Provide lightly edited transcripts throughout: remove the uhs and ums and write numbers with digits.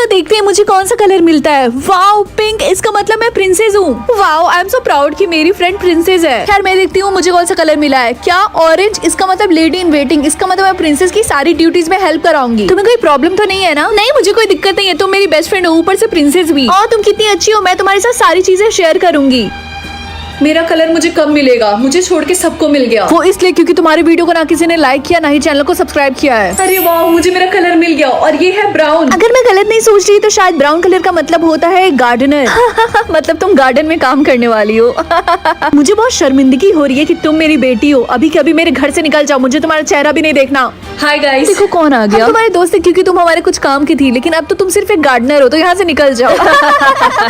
चलो देखते हैं मुझे कौन सा कलर मिलता है। वाओ पिंक, इसका मतलब मैं प्रिंसेस हूँ। Wow I am so proud कि मेरी फ्रेंड प्रिंसेस है। खैर मैं देखती हूँ मुझे कौन सा कलर मिला है। क्या ऑरेंज, इसका मतलब लेडी इन वेटिंग, इसका मतलब मैं प्रिंसेस की सारी ड्यूटीज में हेल्प कराऊंगी। तुम्हें कोई प्रॉब्लम तो नहीं है ना? नहीं मुझे कोई दिक्कत नहीं है, तुम मेरी बेस्ट फ्रेंड हो, ऊपर से प्रिंसेस भी। और तुम कितनी अच्छी हो, मैं तुम्हारे साथ सारी चीजें शेयर करूंगी। मेरा कलर मुझे कब मिलेगा? मुझे छोड़ के सबको मिल गया। वो इसलिए क्योंकि तुम्हारे वीडियो को ना किसी ने लाइक किया, ना ही चैनल को सब्सक्राइब किया है। अरे वाह, मुझे मेरा कलर मिल गया और ये है ब्राउन। अगर मैं गलत नहीं सोच रही तो शायद ब्राउन कलर का मतलब होता है गार्डनर। मतलब तुम गार्डन में काम करने वाली हो। मुझे बहुत शर्मिंदगी हो रही है कि तुम मेरी बेटी हो। अभी कभी मेरे घर से निकल जाओ, मुझे तुम्हारा चेहरा भी नहीं देखना। हाय गाइस, देखो कौन आ गया। तुम्हारे दोस्त है क्योंकि तुम हमारे कुछ काम की थी, लेकिन अब तो तुम सिर्फ एक गार्डनर हो, तो यहाँ से निकल जाओ।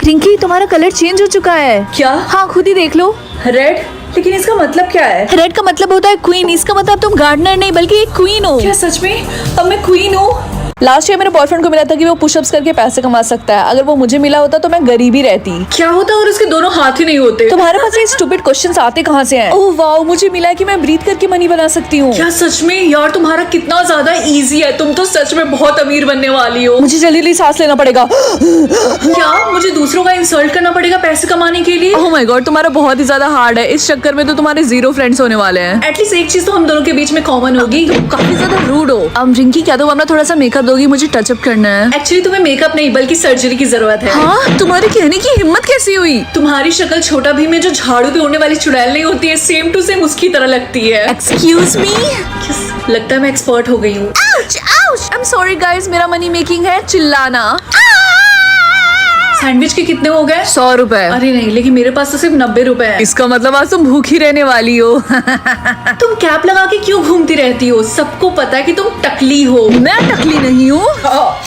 रिंकी तुम्हारा कलर चेंज हो चुका है। क्या? हाँ खुद ही देख लो। रेड? लेकिन इसका मतलब क्या है? रेड का मतलब होता है क्वीन, इसका मतलब तुम गार्डनर नहीं बल्कि एक क्वीन हो। क्या सच में? अब मैं क्वीन हूँ? लास्ट ईयर मेरे बॉयफ्रेंड को मिला था कि वो पुशअप्स करके पैसे कमा सकता है। अगर वो मुझे मिला होता तो मैं गरीबी रहती। क्या होता और उसके दोनों हाथ ही नहीं होते? तुम्हारे पास ये स्टूपिड क्वेश्चंस आते कहाँ से हैं? ओह वाओ, मुझे मिला है कि मैं ब्रीथ करके मनी बना सकती हूँ। क्या सच में? यार तुम्हारा कितना ज्यादा इजी है, तुम तो सच में बहुत अमीर बनने वाली हो। मुझे जल्दी जल्दी सांस लेना पड़ेगा। क्या मुझे दूसरों का इंसल्ट करना पड़ेगा पैसे कमाने के लिए? ओह माय गॉड, तुम्हारा बहुत ही ज्यादा हार्ड है। इस चक्कर में तो तुम्हारे 0 फ्रेंड्स होने वाले हैं। एटलीस्ट एक चीज तो हम दोनों के बीच में कॉमन होगी। काफी ज्यादा रूड हो। रिंकी क्या तुम अपना थोड़ा सा मेकअप दोगी? मुझे टचअप करना है। एक्चुअली तुम्हें मेकअप नहीं बल्कि सर्जरी की जरूरत है। हाँ, तुम्हारे कहने की हिम्मत कैसी हुई? तुम्हारी शक्ल छोटा भीम में जो झाड़ू पे उड़ने वाली चुड़ैल नहीं होती है, सेम टू सेम उसकी तरह लगती है। एक्सक्यूज मी, लगता है मैं एक्सपर्ट हो गई हूँ। आई एम सॉरी गाइस, मेरा मनी मेकिंग है चिल्लाना। सैंडविच के कितने हो गए? 100 रुपए। अरे नहीं, लेकिन मेरे पास तो सिर्फ 90 रुपए है। इसका मतलब आज तुम भूखी रहने वाली हो। तुम कैप लगा के क्यों घूमती रहती हो? सबको पता है कि तुम टकली हो। मैं टकली नहीं हूँ।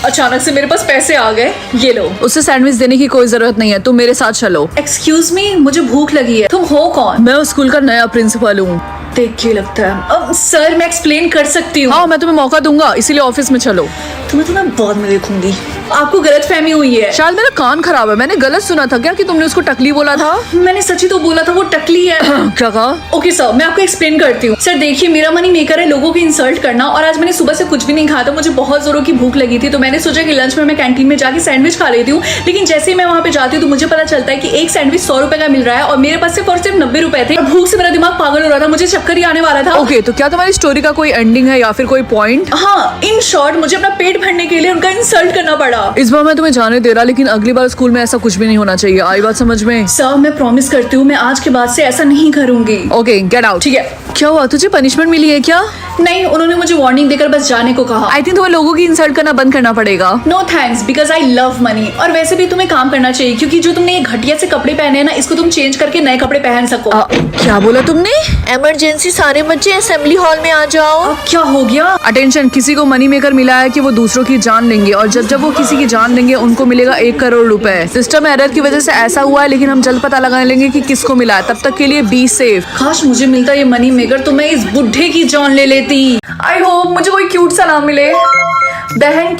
अचानक से मेरे पास पैसे आ गए, ये लो। उससे सैंडविच देने की कोई जरूरत नहीं है, तुम मेरे साथ चलो। एक्सक्यूज मी, मुझे भूख लगी है। तुम हो कौन? मैं उस स्कूल का नया प्रिंसिपल हूँ। देख के लगता है। सर मैं एक्सप्लेन कर सकती हूँ। हाँ मैं तुम्हें मौका दूंगा, इसीलिए ऑफिस में चलो। तुम्हें तो मैं बाद में देखूंगी। आपको गलतफहमी हुई है। शायद मेरा कान खराब है, मैंने गलत सुना था क्या कि तुमने उसको टकली बोला था? मैंने सच्ची तो बोला था, वो टकली है। क्या कहा? ओके सर, मैं आपको एक्सप्लेन करती हूँ। सर देखिए, मेरा मनी मेकर है लोगों की इंसल्ट करना, और आज मैंने सुबह से कुछ भी नहीं खाया था। मुझे बहुत जोरों की भूख लगी थी, तो मैंने सोचा कि लंच में मैं कैंटीन में जाके सैंडविच खा लेती हूँ। लेकिन जैसे ही मैं वहाँ पे जाती हूँ तो मुझे पता चलता है कि एक सैंडविच 100 रुपए का मिल रहा है और मेरे पास सिर्फ और सिर्फ 90 रुपए थे। भूख से मेरा दिमाग पागल हो रहा था, मुझे चक्कर ही आने वाला था। ओके, तो क्या तुम्हारी स्टोरी का कोई एंडिंग है या फिर कोई पॉइंट? हाँ, इन शॉर्ट मुझे अपना पेट भरने के लिए उनका इंसल्ट करना पड़ा। इस बार मैं तुम्हें जाने दे रहा, लेकिन अगली बार स्कूल में ऐसा कुछ भी नहीं होना चाहिए। आई बात समझ में? सर मैं प्रॉमिस करती हूँ, मैं आज के बाद से ऐसा नहीं करूंगी। Okay get out. ठीक है। क्या हुआ, तुझे पनिशमेंट मिली है क्या? नहीं, उन्होंने मुझे वार्निंग देकर बस जाने को कहा। आई थिंक तुम्हें लोगों की इंसल्ट करना बंद करना पड़ेगा। No thanks, because I love money. और वैसे भी तुम्हें काम करना चाहिए, क्योंकि जो तुमने ये घटिया से कपड़े पहने हैं ना, इसको तुम चेंज करके नए कपड़े पहन सको। क्या बोला तुमने? इमरजेंसी, सारे बच्चे असेंबली हॉल में आ जाओ। अब क्या हो गया? अटेंशन, किसी को मनी मेकर मिला है कि वो दूसरों की जान लेंगे, और जब जब वो किसी की जान लेंगे उनको मिलेगा 1 करोड़ रुपए। सिस्टम एरर की वजह से ऐसा हुआ है, लेकिन हम जल्द पता लगा लेंगे कि किसको मिला है। तब तक के लिए बी सेफ। काश मुझे मिलता ये मनी मेकर, तो मैं इस बुढ़े की जान ले लेती। आई होप मुझे कोई क्यूट सा नाम मिले। बहन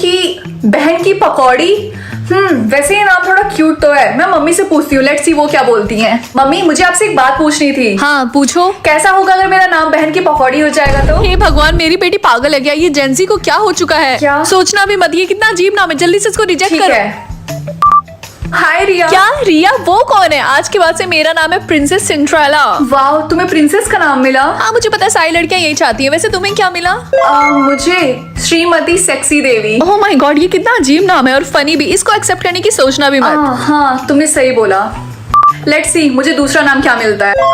की पकौड़ी। वैसे ये नाम थोड़ा क्यूट तो है। मैं मम्मी से पूछती हूँ, लेट्स सी वो क्या बोलती हैं। मम्मी, मुझे आपसे एक बात पूछनी थी। हाँ पूछो। कैसा होगा अगर मेरा नाम बहन की पकौड़ी हो जाएगा तो? हे भगवान, मेरी बेटी पागल है क्या? ये जेंसी को क्या हो चुका है? क्या? सोचना भी मत, ये कितना अजीब नाम है। जल्दी से इसको रिजेक्ट करो। हाय रिया। क्या रिया? वो कौन है? आज के बाद से मेरा नाम है प्रिंसेस सिंड्रेला। वाओ, तुम्हें प्रिंसेस का नाम मिला? हाँ मुझे पता है, सारी लड़कियां यही चाहती है। वैसे तुम्हें क्या मिला? मुझे Shrimati sexy Devi. Oh my God, ये कितना अजीब नाम है और फनी भी। इसको एक्सेप्ट करने की सोचना भी मत। हाँ तुमने सही बोला। लेट्स सी मुझे दूसरा नाम क्या मिलता है।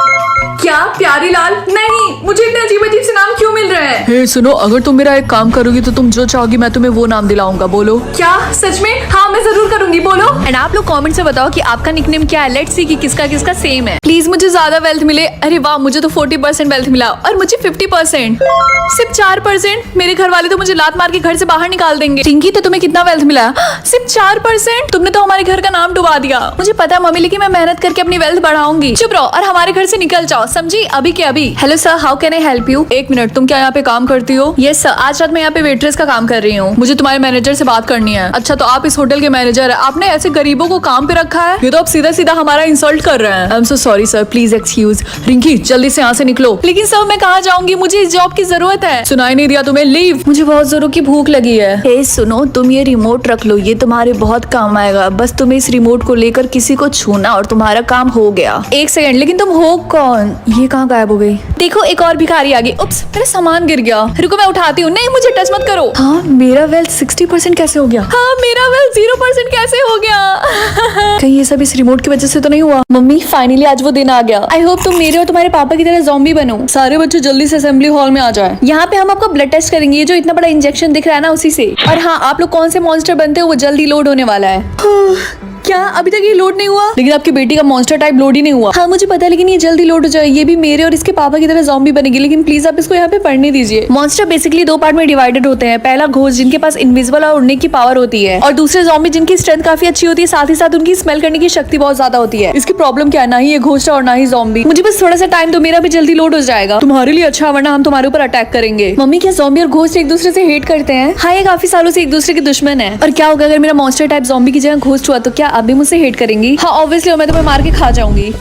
क्या प्यारी लाल? नहीं, मुझे इतने अजीब अजीब से नाम क्यों मिल रहे हैं? हे सुनो, अगर तुम मेरा एक काम करोगी तो तुम जो चाहोगी मैं तुम्हें वो नाम दिलाऊंगा। बोलो। क्या सच में? हाँ मैं जरूर करूंगी, बोलो। एंड आप लोग कमेंट से बताओ कि आपका निकनेम क्या है। लेट्स सी कि किसका किसका सेम है। प्लीज मुझे ज्यादा वेल्थ मिले। अरे वाह, मुझे तो 40% वेल्थ मिला और मुझे 50%। सिर्फ 4%? मेरे घर वाले तो मुझे लात मार के घर से बाहर निकाल देंगे। रिंकी, तो तुम्हें कितना वेल्थ मिला? सिर्फ 4%? तुमने तो हमारे घर का नाम डुबा दिया। मुझे पता है मम्मी, लेकिन मैं मेहनत करके अपनी वेल्थ बढ़ाऊंगी। चुप रहो और हमारे घर से निकल जाओ, समझी? अभी के अभी। Hello sir, how can I help you? एक मिनट, तुम क्या यहाँ पे काम करती हो? यस सर, आज रात मैं यहाँ पे वेट्रेस का काम कर रही हूँ। मुझे तुम्हारे मैनेजर से बात करनी है। अच्छा, तो आप इस होटल के मैनेजर है। आपने ऐसे गरीबों को काम पे रखा है? ये तो आप सीधा सीधा हमारा इंसल्ट कर रहे हैं। I am so sorry sorry sir, please excuse. Rinki जल्दी से यहाँ से निकलो। लेकिन सर मैं कहाँ जाऊंगी, मुझे इस जॉब की जरूरत है। सुनाई नहीं दिया तुम्हें? लीव। मुझे बहुत जोरों की भूख लगी है। हे सुनो, तुम ये रिमोट रख लो, ये तुम्हारे बहुत काम आएगा। बस तुम्हें इस रिमोट को लेकर किसी को छूना और तुम्हारा काम हो गया। एक सेकंड, लेकिन तुम हो कौन? ये कहाँ गायब हो गई? देखो एक और भिखारी आ गई। उप्स, मेरा सामान गिर गया। रुको मैं उठाती हूँ। नहीं मुझे टच मत करो। हाँ मेरा वेल्थ 60% कैसे हो गया? हाँ मेरा वेल्थ 0% कैसे हो गया? कहीं ये सब इस रिमोट की वजह से तो नहीं हुआ? मम्मी फाइनली आज वो दिन आ गया। आई होप तुम मेरे और तुम्हारे पापा की तरह ज़ॉम्बी बनो। सारे बच्चे जल्दी से असेंबली हॉल में आ जाए। यहाँ पे हम आपका ब्लड टेस्ट करेंगे। ये जो इतना बड़ा इंजेक्शन दिख रहा है ना, उसी से। और हाँ, आप लोग कौन से मॉन्स्टर बनते हो वो जल्दी लोड होने वाला है। क्या अभी तक ये लोड नहीं हुआ? लेकिन आपकी बेटी का मॉन्स्टर टाइप लोड ही नहीं हुआ। हाँ मुझे पता है, लेकिन ये जल्दी लोड हो जाए। ये भी मेरे और इसके पापा की तरह ज़ॉम्बी बनेगी। लेकिन प्लीज आप इसको यहाँ पे पढ़ने दीजिए। मॉन्स्टर बेसिकली 2 पार्ट में डिवाइडेड होते हैं। पहला घोस्ट, जिनके पास इनविजिबल और उड़ने की पावर होती है, और दूसरे ज़ॉम्बी जिनकी स्ट्रेंथ काफी अच्छी होती है, साथ ही साथ उनकी स्मेल करने की शक्ति बहुत ज्यादा होती है। इसकी प्रॉब्लम क्या है, ना ही ये घोस्ट और ना ही ज़ॉम्बी। मुझे बस थोड़ा सा टाइम दो, मेरा भी जल्दी लोड हो जाएगा। तुम्हारे लिए अच्छा, वरना हम तुम्हारे ऊपर अटैक करेंगे। मम्मी क्या ज़ॉम्बी और घोस्ट एक दूसरे से हेट करते हैं? हाँ ये काफी सालों से एक दूसरे के दुश्मन है। और क्या होगा अगर मेरा मॉन्स्टर टाइप ज़ॉम्बी की जगह घोस्ट हुआ तो क्या आप भी मुझसे हेट करेंगी? हाँ ऑब्वियसली, मैं तुम्हें मार के खा जाऊंगी।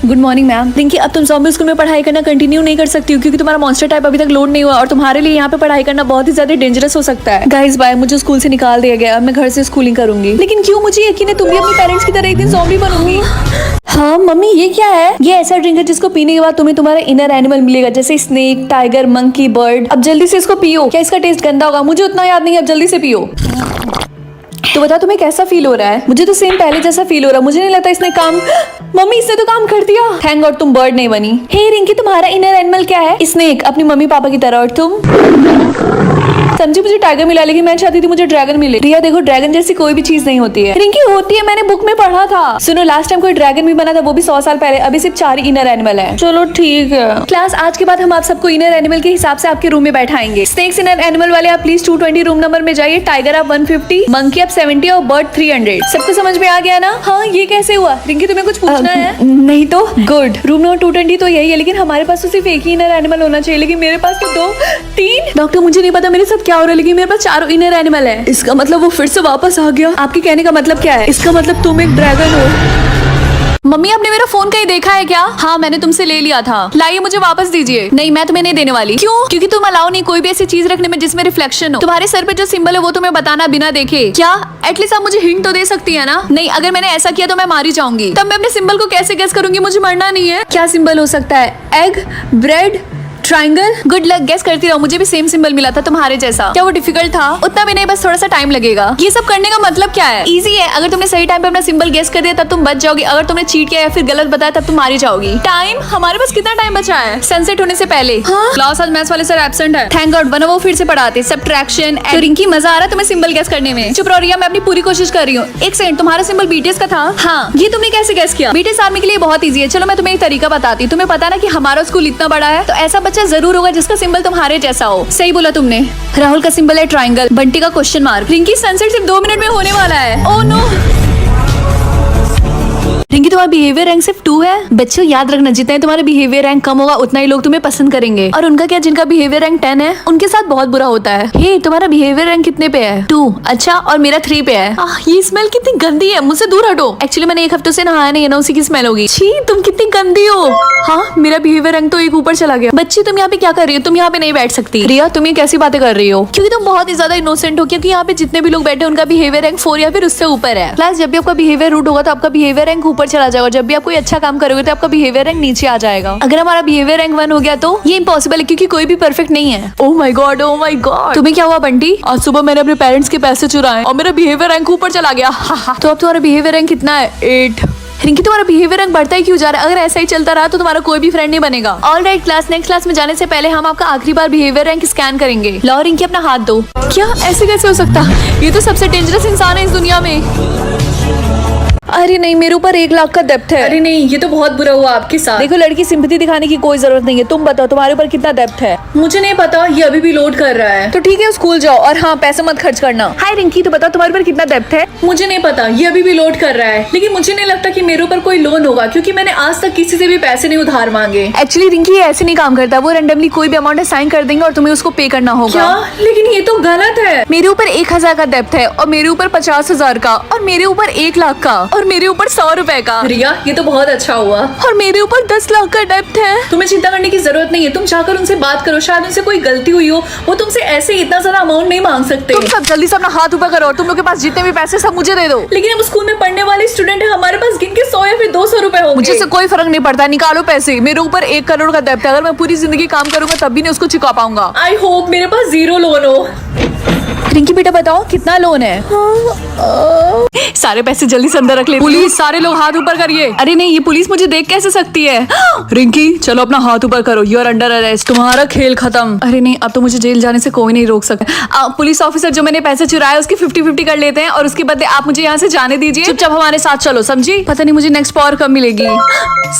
Good morning ma'am. रिंकी अब तुम ज़ॉम्बी स्कूल में पढ़ाई करना कंटिन्यू नहीं कर सकती हो, क्योंकि तुम्हारा मॉन्स्टर टाइप अभी तक लोड नहीं हुआ और तुम्हारे लिए यहाँ पे पढ़ाई करना बहुत ही ज्यादा डेंजरस हो सकता है। गाइस बाय, मुझे स्कूल से निकाल दिया गया। मैं घर से स्कूलिंग करूंगी। लेकिन क्यों? मुझे यकीन है तुम भी अपने पेरेंट्स की तरह एक दिन ज़ॉम्बी बनोगी। हाँ मम्मी ये क्या है? ये ऐसा ड्रिंक है जिसको पीने के बाद तुम्हें तुम्हारा इनर एनिमल मिलेगा, जैसे स्नेक, टाइगर, मंकी, बर्ड। अब जल्दी से इसको पियो। क्या इसका टेस्ट गंदा होगा? मुझे उतना याद नहीं है, अब जल्दी से पियो। तो बता तुम्हें कैसा फील हो रहा है? मुझे तो सेम पहले जैसा फील हो रहा है। मुझे नहीं लगता इसने काम मम्मी इसने तो काम कर दिया। थैंक गॉड तुम बर्ड नहीं बनी। हे रिंकी, तुम्हारा इनर एनिमल क्या है? स्नेक, अपनी मम्मी पापा की तरह। और तुम? समझी, मुझे टाइगर मिला, लेकिन मैं चाहती थी मुझे ड्रैगन मिले। रिया देखो, ड्रैगन जैसी कोई भी चीज नहीं होती है। रिंकी होती है, मैंने बुक में पढ़ा था। सुनो, लास्ट टाइम कोई ड्रैगन भी बना था, वो भी 100 साल पहले। अभी सिर्फ 4 ही इनर एनिमल है। चलो ठीक है क्लास, आज के बाद हम आप सबको इनर एनिमल के हिसाब से आपके रूम में बैठाएंगे। स्नेक्स इनर एनिमल वाले आप प्लीज 220 रूम नंबर में जाइए। टाइगर आप 150, मंकी आप 70 और बर्ड 300। सबको समझ में आ गया ना? हाँ ये कैसे हुआ? रिंकी तुम्हें कुछ पूछना है? नहीं तो गुड। रूम नंबर 220 तो यही है, लेकिन हमारे पास तो सिर्फ एक ही इनर एनिमल होना चाहिए, लेकिन मेरे पास तो 2 3। डॉक्टर मुझे नहीं पता मेरे साथ क्या हो रहा है, लेकिन मेरे पास 4 इनर एनिमल है। इसका मतलब वो फिर से वापस आ गया। आपके कहने का मतलब क्या है? इसका मतलब तुम एक ड्रैगन हो। मम्मी आपने मेरा फोन कहीं देखा है क्या? हाँ मैंने तुमसे ले लिया था। लाइए मुझे वापस दीजिए। नहीं मैं तुम्हें नहीं देने वाली। क्यों? क्योंकि तुम अलाउ नहीं कोई भी ऐसी चीज रखने में जिसमें रिफ्लेक्शन हो। तुम्हारे सर पे जो सिंबल है वो तुम्हें बताना बिना देखे। क्या एटलीस्ट आप मुझे हिंट तो दे सकती है ना? नहीं, अगर मैंने ऐसा किया तो मैं मारी जाऊंगी। तब मैं अपने सिंबल को कैसे गेस करूंगी? मुझे मरना नहीं है। क्या सिंबल हो सकता है? Egg, bread, triangle. Good luck, guess करती रहो। मुझे भी सेम सिंबल मिला था तुम्हारे जैसा। क्या वो डिफिकल्ट था? उतना भी नहीं, बस थोड़ा सा टाइम लगेगा। ये सब करने का मतलब क्या है? इजी है, अगर तुमने सही टाइम पे अपना सिंबल गेस कर दिया तब तुम बच जाओगी। अगर तुमने चीट किया या फिर गलत बताया तब तुम मारी जाओगी। टाइम हमारे पास कितना टाइम बचा है? सनसेट होने से पहले। हाँ? क्लास आज मैथ्स वाले सर एब्सेंट है। थैंक गॉड, वरना वो फिर से पढ़ाते। सब्ट्रैक्शन। तो रिंकी मजा आ रहा है तुम्हें सिंबल गेस करने में? चुप रहो रिया, मैं अपनी पूरी कोशिश कर रही हूँ। एक सेकंड, तुम्हारा सिंबल बीटीएस का था? हाँ। ये तुमने कैसे गेस किया? बीटीएस आर्मी के लिए बहुत ईजी है। चलो मैं तुम्हें एक तरीका बताती हूँ। तुम्हें पता ना कि हमारा स्कूल इतना बड़ा है, तो ऐसा बच्चा जरूर होगा जिसका सिंबल तुम्हारे जैसा हो। सही बोला तुमने। राहुल का सिंबल है ट्रायंगल, बंटी का क्वेश्चन मार्क। रिंकी सनसेट सिर्फ 2 मिनट में होने वाला है। Oh no. रिंकी तुम्हारा बिहेवियर रैंक सिर्फ 2 है। बच्चों याद रखना, जितना तुम्हारा बिहेवियर रैंक कम होगा उतना ही लोग तुम्हें पसंद करेंगे। और उनका क्या, जिनका बिहेवियर रैंक 10 है उनके साथ बहुत बुरा होता है। हे तुम्हारा बिहेवियर रैंक कितने पे है? 2। अच्छा, और मेरा 3 पे है। ये स्मेल कितनी गंदी है, मुझसे दूर हटो। एक्चुअली मैंने 1 हफ्ते से नहाया नहीं है ना, उसी की स्मेल होगी। छी तुम कितनी गंदी हो। हाँ मेरा बिहेवियर रैंक तो 1 ऊपर चला गया। बच्ची तुम यहाँ पे क्या कर रही हो? तुम यहाँ पे नहीं बैठ सकती। रिया तुम ये कैसी बातें कर रही हो? क्योंकि तुम बहुत ही ज्यादा इनोसेंट हो। क्योंकि यहाँ पे जितने भी लोग बैठे उनका बिहेवियर रैंक 4 या फिर उससे ऊपर है। प्लस जब भी आपका बिहेवियर रूट होगा तो आपका बिहेवियर रैंक ऊपर चला जाएगा। जब भी आप कोई अच्छा काम करोगे तो आपका बिहेवियर रैंक नीचे आ जाएगा। अगर हमारा बिहेवियर रैंक 1 हो गया तो ये इम्पॉसिबल है, क्योंकि कोई भी परफेक्ट नहीं है। Oh my God, oh my God. तुम्हें क्या हुआ बंटी? आज सुबह मैंने अपने पेरेंट्स के पैसे चुराए और मेरा बिहेवियर रैंक ऊपर चला गया। तो अब तुम्हारा बिहेवियर रैंक कितना है? 8। रिंकी तुम्हारा बिहेवियर रैंक बढ़ता ही क्यों जा रहा है? अगर ऐसा ही चलता रहा तो तुम्हारा कोई भी फ्रेंड नहीं बनेगा। ऑलराइट क्लास, नेक्स्ट क्लास में जाने से पहले हम आपका आखिरी बार बिहेवियर रैंक स्कैन करेंगे। लो रिंकी अपना हाथ दो। क्या ऐसे कैसे हो सकता? ये तो सबसे डेंजरस इंसान है इस दुनिया में। अरे नहीं, मेरे ऊपर 1 लाख का डेप्थ है। अरे नहीं, ये तो बहुत बुरा हुआ आपके साथ। देखो लड़की, सिंपैथी दिखाने की कोई जरूरत नहीं है। तुम बताओ तुम्हारे ऊपर कितना डेप्थ है? मुझे नहीं पता, ये अभी भी लोड कर रहा है। तो ठीक है स्कूल जाओ, और हाँ पैसे मत खर्च करना। हाय रिंकी, तो बताओ तुम्हारे ऊपर कितना डेप्थ है? मुझे नहीं पता, ये अभी भी लोड कर रहा है। लेकिन मुझे नहीं लगता कि मेरे ऊपर कोई लोन होगा, क्योंकि मैंने आज तक किसी से भी पैसे नहीं उधार मांगे। एक्चुअली रिंकी ये ऐसे नहीं काम करता। वो रैंडमली कोई भी अमाउंट असाइन कर देंगे और तुम्हें उसको पे करना होगा। क्या? लेकिन ये तो गलत है। मेरे ऊपर 1000 का डेप्थ है, और मेरे ऊपर 50,000 का, और मेरे ऊपर 1 लाख का, और मेरे ऊपर 100 रुपए का। रिया ये तो बहुत अच्छा हुआ। और मेरे ऊपर 10 लाख का डेब्ट है। तुम्हें चिंता करने की जरूरत नहीं है, तुम जाकर उनसे बात करो, शायद उनसे कोई गलती हुई हो, वो तुमसे ऐसे इतना ज्यादा अमाउंट नहीं मांग सकते। तुम सब जल्दी से अपना हाथ ऊपर करो और तुम लोग के पास जितने भी पैसे सब मुझे दे दो। लेकिन हम स्कूल में पढ़ने वाले स्टूडेंट है, हमारे पास गिन के 100 या फिर 200 रुपए होंगे। मुझे से कोई फर्क नहीं पड़ता, निकालो पैसे। मेरे ऊपर 1 करोड़ का डेब्ट है, अगर मैं पूरी जिंदगी काम करूंगा तब भी नहीं उसको चुका पाऊंगा। आई होप मेरे पास 0 लोन हो। रिंकी बेटा बताओ कितना लोन है? सारे पैसे जल्दी से अंदर रख ले। पुलिस, सारे लोग हाथ ऊपर करिए। अरे नहीं, ये पुलिस मुझे देख कैसे सकती है? रिंकी चलो अपना हाथ ऊपर करो, यू आर अंडर अरेस्ट, तुम्हारा खेल खत्म। अरे नहीं, अब तो मुझे जेल जाने से कोई नहीं रोक सकता। पुलिस ऑफिसर, जो मैंने पैसे चुराए उसकी 50-50 कर लेते हैं और उसके बदले आप मुझे यहाँ से जाने दीजिए। चुपचाप हमारे साथ चलो, समझी? पता नहीं मुझे नेक्स्ट पावर कब मिलेगी।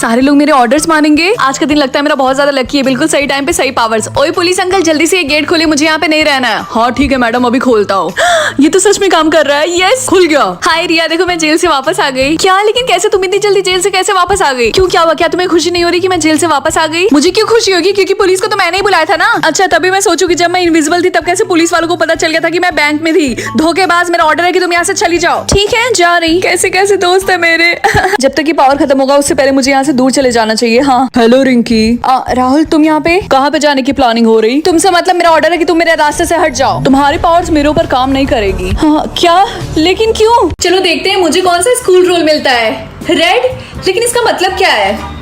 सारे लोग मेरे ऑर्डर्स मानेंगे। आज का दिन लगता है मेरा बहुत ज्यादा लकी है, बिल्कुल सही टाइम पे सही पावर्स। ओए पुलिस अंकल, जल्दी से ये गेट खोलिए, मुझे यहाँ पे नहीं रहना है। हाँ ठीक है मैडम, अभी खोलता हूँ। ये तो सच में काम कर रहा है। यस, खुल गया। हाय रिया, देखो मैं जेल से वापस आ गई। क्या? लेकिन कैसे? तुम इतनी जल्दी जेल से कैसे वापस आ गई? क्यों, क्या हुआ? क्या तुम्हें खुशी नहीं हो रही कि मैं जेल से वापस आ गई? मुझे क्यों खुशी होगी? क्योंकि पुलिस को तो मैंने ही बुलाया था ना। अच्छा, तभी मैं सोचूं कि जब मैं इनविजिबल थी तब कैसे पुलिस वालों को पता चल गया था कि मैं बैंक में थी। धोखेबाज, मेरा ऑर्डर है कि तुम यहाँ से चली जाओ। ठीक है, जा रही। कैसे कैसे दोस्त है मेरे। जब तक ये पावर खत्म होगा उससे पहले मुझे यहाँ से दूर चले जाना चाहिए। हाँ हेलो रिंकी। राहुल, तुम यहाँ पे कहाँ पे जाने की प्लानिंग हो रही? तुमसे मतलब मेरा ऑर्डर है कि तुम मेरे रास्ते से हट जाओ। तुम्हारी पावर्स मेरे ऊपर काम नहीं करेगी। हाँ क्या? लेकिन क्यों? चलो देखते हैं मुझे कौन सा स्कूल रोल मिलता है। रेड? लेकिन इसका मतलब क्या है?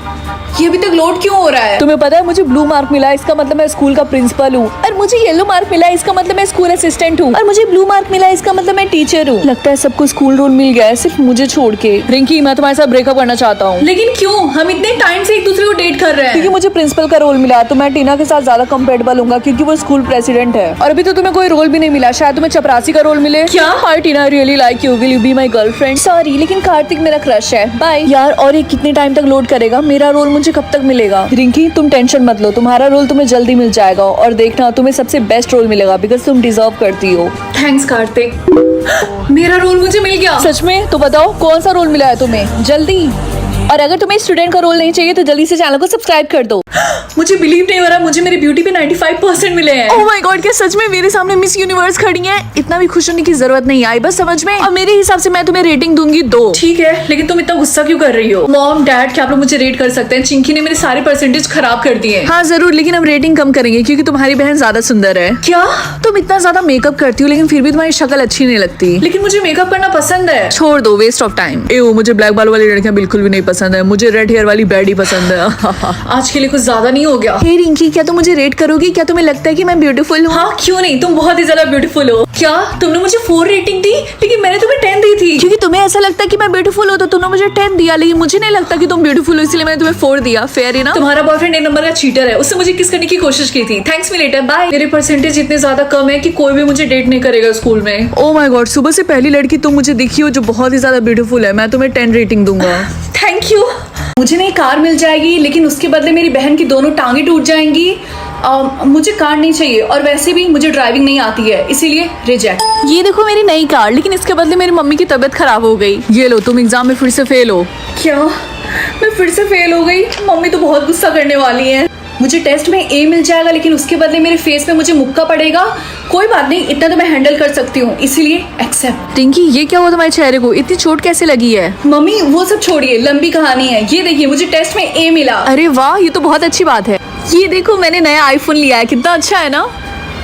ये अभी तक लोड क्यों हो रहा है? तुम्हें पता है मुझे ब्लू मार्क मिला है, इसका मतलब मैं स्कूल का प्रिंसिपल हूँ। और मुझे येलो मार्क मिला है, इसका मतलब मैं स्कूल असिस्टेंट हूँ। और मुझे ब्लू मार्क मिला है, इसका मतलब मैं टीचर हूँ। लगता है सबको स्कूल रोल मिल गया है, सिर्फ मुझे छोड़ के। रिंकी, मैं तुम्हारे साथ ब्रेकअप करना चाहता हूँ। लेकिन क्यों? हम इतने टाइम से एक दूसरे को डेट कर रहे हैं। क्योंकि मुझे प्रिंसिपल का रोल मिला, तो मैं टीना के साथ ज्यादा कंपेटेबल हूँ क्योंकि वो स्कूल प्रेसिडेंट है। और अभी तो तुम्हें कोई रोल भी नहीं मिला, शायद तुम्हें चपरासी का रोल मिले। क्या? Hi Tina, I really like you, will you be my girlfriend? Sorry, लेकिन कार्तिक मेरा क्रश है। बाय यार। और ये कितने टाइम तक लोड करेगा? मेरा रोल मुझे कब तक मिलेगा? रिंकी तुम टेंशन मत लो, तुम्हारा रोल तुम्हें जल्दी मिल जाएगा। और देखना तुम्हें सबसे बेस्ट रोल मिलेगा, बिकॉज तुम डिजर्व करती हो। थैंक्स कार्तिक, मेरा रोल मुझे मिल गया। सच में? तो बताओ कौन सा रोल मिला है तुम्हें, जल्दी। और अगर तुम्हें स्टूडेंट का रोल नहीं चाहिए तो जल्दी से चैनल को सब्सक्राइब कर दो। मुझे बिलीव नहीं हो रहा, मुझे मेरी ब्यूटी पे 95% मिले हैं। ओह माय गॉड, क्या सच में मेरे सामने मिस यूनिवर्स खड़ी है? इतना भी खुश होने की जरूरत नहीं आई, बस समझ में। और मेरे हिसाब से मैं तुम्हें रेटिंग दूंगी 2। ठीक है, लेकिन तुम इतना गुस्सा क्यों कर रही हो? मॉम डैड, क्या आप लोग मुझे रेट कर सकते हैं? चिंकी ने मेरे सारे परसेंटेज खराब कर दिए। हाँ जरूर, लेकिन हम रेटिंग कम करेंगे क्योंकि तुम्हारी बहन ज्यादा सुंदर है। क्या? तुम इतना ज्यादा मेकअप करती हो लेकिन फिर भी तुम्हारी शक्ल अच्छी नहीं लगती। लेकिन मुझे मेकअप करना पसंद है। छोड़ दो, वेस्ट ऑफ टाइम। मुझे ब्लैक बाल वाली लड़कियां बिल्कुल भी नहीं पसंद है, मुझे रेड हेयर वाली बैडी पसंद है। आज के लिए कुछ ज्यादा नहीं हो गया? हे रिंकी, क्या तुम मुझे रेट करोगी? क्या तुम्हें लगता है कि मैं ब्यूटीफुल हूँ? हाँ क्यों नहीं, तुम बहुत ही ज्यादा ब्यूटीफुल हो। क्या तुमने मुझे 4 रेटिंग दी, लेकिन मैंने तुम्हें 10 दी थी। क्योंकि तुम्हें ऐसा लगता है कि मैं ब्यूटीफुल हूँ तो तुमने मुझे 10 दिया, लेकिन मुझे नहीं लगता कि तुम ब्यूटीफुल हो, इसलिए मैंने तुम्हें 4 दिया। फेयर है ना? तुम्हारा बॉयफ्रेंड 1 नंबर का चीटर है, उससे मुझे किस करने की कोशिश की थी। Thanks me later, bye. मेरे परसेंटेज इतने ज्यादा कम है कि कोई भी मुझे डेट नहीं करेगा स्कूल में। ओह माय गॉड, सुबह से पहली लड़की तुम मुझे दिखी हो जो बहुत ही ज्यादा ब्यूटीफुल है। मैं तुम्हें 10 रेटिंग दूंगा। Thank you. मुझे नई कार मिल जाएगी, लेकिन उसके बदले मेरी बहन की दोनों टांगे टूट जाएंगी। मुझे कार नहीं चाहिए, और वैसे भी मुझे ड्राइविंग नहीं आती है, इसीलिए रिजेक्ट। ये देखो मेरी नई कार, लेकिन इसके बदले मेरी मम्मी की तबीयत खराब हो गई। ये लो, तुम एग्जाम में फिर से फेल हो। क्या? मैं फिर से फेल हो गई? मम्मी तो बहुत गुस्सा करने वाली है। मुझे टेस्ट में ए मिल जाएगा, लेकिन उसके बदले मेरे फेस पे मुझे मुक्का पड़ेगा। कोई बात नहीं, इतना तो मैं हैंडल कर सकती हूँ, इसीलिए एक्सेप्ट। टिंकी, ये क्या हुआ तुम्हारे चेहरे को? इतनी चोट कैसे लगी है? मम्मी वो सब छोड़िए, लंबी कहानी है। ये देखिए, मुझे टेस्ट में ए मिला। अरे वाह, ये तो बहुत अच्छी बात है। ये देखो मैंने नया आईफोन लिया है, कितना अच्छा है ना?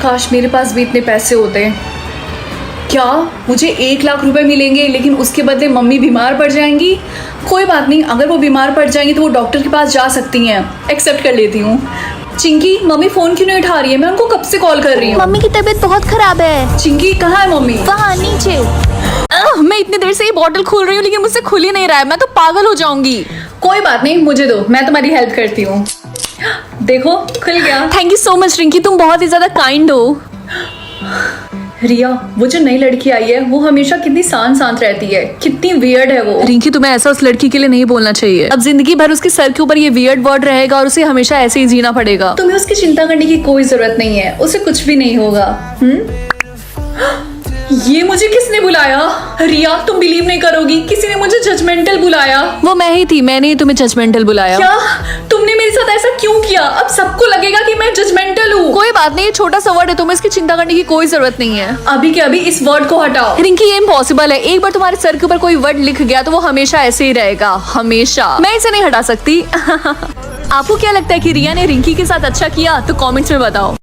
काश मेरे पास भी इतने पैसे होते। क्या मुझे 1 लाख रुपए मिलेंगे, लेकिन उसके बदले मम्मी बीमार पड़ जाएंगी? कोई बात नहीं, अगर वो बीमार पड़ जाएंगी तो वो डॉक्टर के पास जा सकती हैं। एक्सेप्ट कर लेती हूँ। चिंकी, मम्मी फोन क्यों नहीं उठा रही है? मैं उनको कब से कॉल कर रही हूँ। मम्मी की तबीयत बहुत खराब है। चिंकी कहाँ है मम्मी? वहाँ नीचे। मैं इतनी देर से ये बॉटल खोल रही हूँ लेकिन मुझसे खुल ही नहीं रहा है, मैं तो पागल हो जाऊंगी। कोई बात नहीं, मुझे दो, मैं तुम्हारी हेल्प करती हूँ। देखो खुल गया। Thank you so much Rinki, तुम बहुत ही ज्यादा काइंड हो। रिया, वो जो नई लड़की आई है वो हमेशा कितनी शांत रहती है, कितनी वियर्ड है वो। रिंकी, तुम्हें ऐसा उस लड़की के लिए नहीं बोलना चाहिए। अब जिंदगी भर उसके सर के ऊपर ये वियर्ड वर्ड रहेगा और उसे हमेशा ऐसे ही जीना पड़ेगा। तुम्हें उसकी चिंता करने की कोई जरूरत नहीं है, उसे कुछ भी नहीं होगा। ये मुझे किसने बुलाया? रिया, तुम बिलीव नहीं करोगी, किसी ने मुझे जजमेंटल बुलाया। वो मैं ही थी, मैंने ही तुम्हें जजमेंटल बुलाया। क्या? तुमने मेरे साथ ऐसा क्यों किया? अब सबको लगेगा कि मैं जजमेंटल हूँ। कोई बात नहीं, ये छोटा सा वर्ड है, तुम्हें इसकी चिंता करने की कोई जरूरत नहीं है। अभी के अभी इस वर्ड को हटाओ। रिंकी, ये इम्पॉसिबल है। एक बार तुम्हारे सर के ऊपर कोई वर्ड लिख गया तो वो हमेशा ऐसे ही रहेगा, हमेशा। मैं इसे नहीं हटा सकती। आपको क्या लगता है कि रिया ने रिंकी के साथ अच्छा किया? तो कमेंट्स में बताओ।